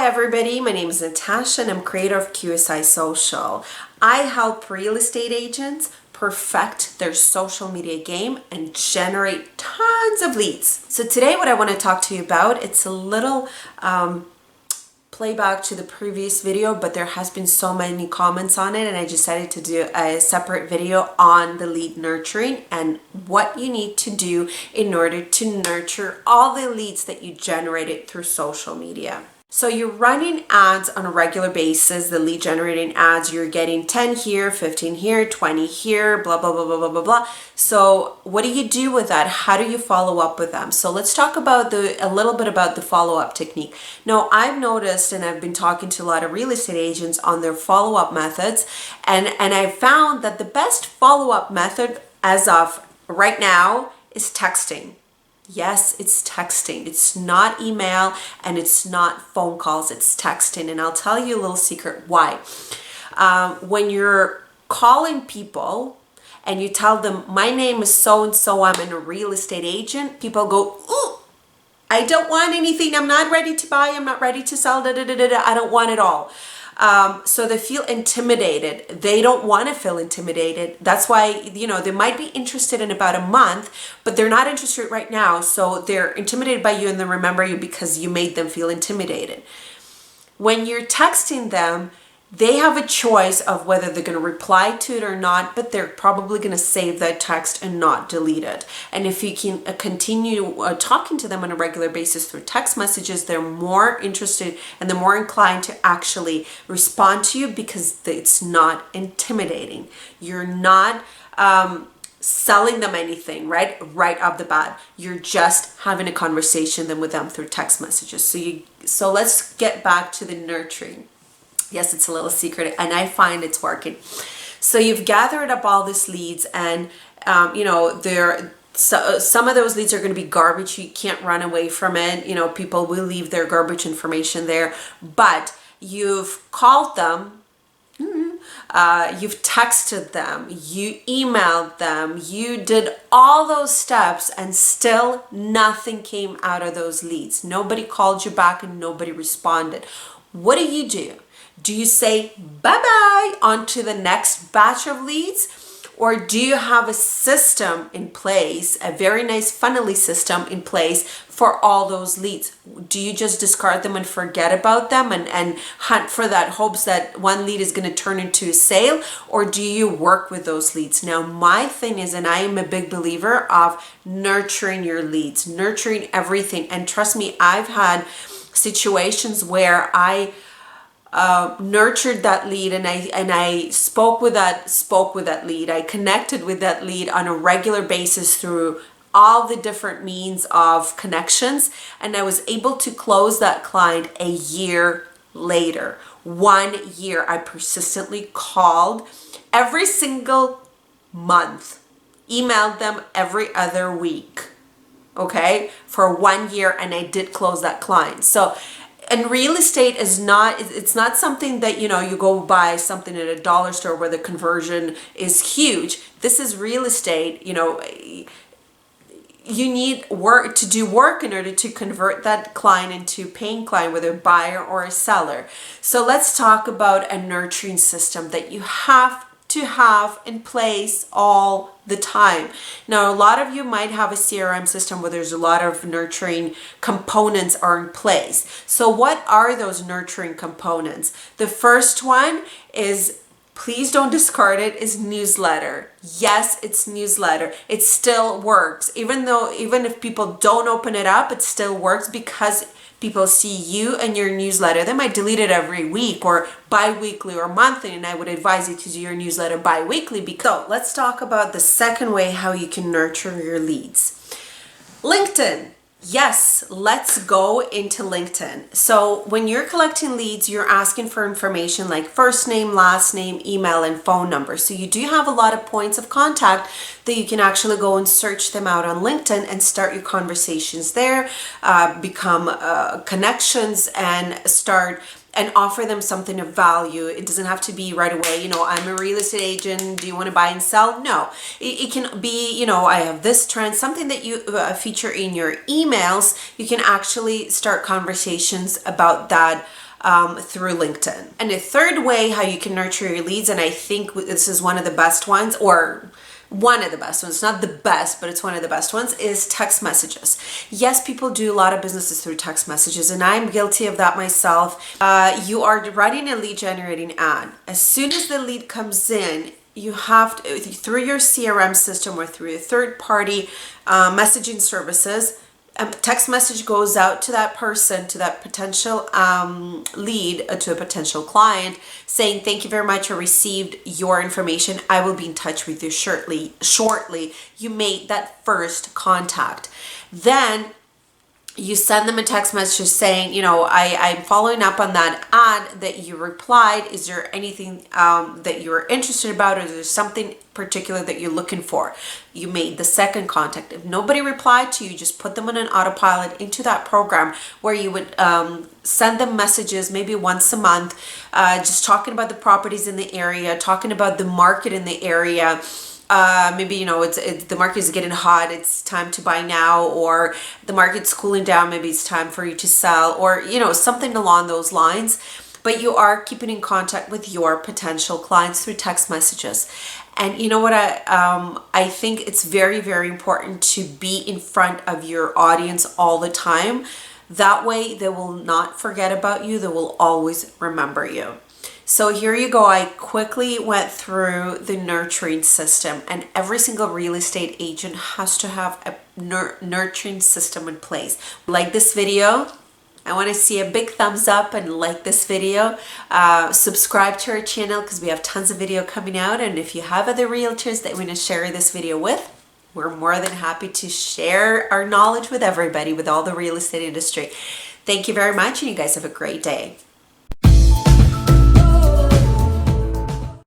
everybody, my name is Natasha and I'm creator of QSI Social. I help real estate agents perfect their social media game and generate tons of leads. So today what I want to talk to you about, it's a little playback to the previous video, but there has been so many comments on it and I decided to do a separate video on the lead nurturing and what you need to do in order to nurture all the leads that you generated through social media. So you're running ads on a regular basis, the lead generating ads, you're getting 10 here, 15 here, 20 here, blah, blah, blah, blah, blah, blah, blah. So what do you do with that? How do you follow up with them? So let's talk about a little bit about the follow-up technique. Now, I've noticed, and I've been talking to a lot of real estate agents on their follow-up methods, and I found that the best follow-up method as of right now is texting. Yes, it's texting. It's not email and it's not phone calls. It's texting. And I'll tell you a little secret why. When you're calling people and you tell them, my name is so-and-so, I'm a real estate agent, people go, ooh, I don't want anything. I'm not ready to buy. I'm not ready to sell. I don't want it all. So they feel intimidated. They don't want to feel intimidated. That's why, they might be interested in about a month, but they're not interested right now. So they're intimidated by you and they remember you because you made them feel intimidated. When you're texting them, they have a choice of whether they're going to reply to it or not, but they're probably going to save that text and not delete it. And if you can continue talking to them on a regular basis through text messages, they're more interested and they're more inclined to actually respond to you because it's not intimidating. You're not selling them anything, right off the bat. You're just having a conversation with them through text messages. So let's get back to the nurturing. Yes, it's a little secret and I find it's working. So you've gathered up all these leads and, some of those leads are going to be garbage. You can't run away from it. People will leave their garbage information there, but you've called them, you've texted them, you emailed them, you did all those steps and still nothing came out of those leads. Nobody called you back and nobody responded. What do? Do you say bye-bye on to the next batch of leads? Or do you have a system in place, a very nice funnily system in place for all those leads? Do you just discard them and forget about them and hunt for that hopes that one lead is going to turn into a sale? Or do you work with those leads? Now, my thing is, and I am a big believer of nurturing your leads, nurturing everything. And trust me, I've had situations where I nurtured that lead and I spoke with that lead. I connected with that lead on a regular basis through all the different means of connections, and I was able to close that client a year later. 1 year. I persistently called every single month, emailed them every other week, okay, for 1 year, and I did close that client. So, and real estate is it's not something that, you go buy something at a dollar store where the conversion is huge. This is real estate, you need to do work in order to convert that client into a paying client, whether a buyer or a seller. So let's talk about a nurturing system that you have to have in place all the time. Now, a lot of you might have a CRM system where there's a lot of nurturing components are in place. So what are those nurturing components? The first one is, please don't discard it, is newsletter. Yes, it's newsletter. It still works. Even if people don't open it up, it still works because people see you and your newsletter. They might delete it every week or bi-weekly or monthly, and I would advise you to do your newsletter bi-weekly. So let's talk about the second way how you can nurture your leads. LinkedIn. Yes, let's go into LinkedIn. So when you're collecting leads, you're asking for information like first name, last name, email, and phone number. So you do have a lot of points of contact that you can actually go and search them out on LinkedIn and start your conversations there, become connections and offer them something of value. It doesn't have to be right away, I'm a real estate agent, do you want to buy and sell? No, it can be, I have this trend, something that you feature in your emails. You can actually start conversations about that through LinkedIn. And the third way how you can nurture your leads, and I think this is one of the best ones, or one of the best ones, not the best, but it's one of the best ones, is text messages. Yes, people do a lot of businesses through text messages, and I'm guilty of that myself. You are running a lead generating ad. As soon as the lead comes in, you have to, through your CRM system or through a third party messaging services, a text message goes out to that person, to that potential lead, to a potential client, saying, thank you very much, I received your information. I will be in touch with you shortly. You made that first contact. Then you send them a text message saying, I'm following up on that ad that you replied. Is there anything that you're interested about, or is there something particular that you're looking for? You made the second contact. If nobody replied to you, just put them on an autopilot into that program where you would send them messages maybe once a month, just talking about the properties in the area, talking about the market in the area. Maybe it's the market is getting hot, it's time to buy now, or the market's cooling down, maybe it's time for you to sell, or something along those lines. But you are keeping in contact with your potential clients through text messages. And you know what, I think it's very, very important to be in front of your audience all the time. That way they will not forget about you, they will always remember you. So here you go. I quickly went through the nurturing system, and every single real estate agent has to have a nurturing system in place. Like this video, I want to see a big thumbs up and like this video. Subscribe to our channel because we have tons of video coming out. And if you have other realtors that we want to share this video with, we're more than happy to share our knowledge with everybody, with all the real estate industry. Thank you very much, and you guys have a great day.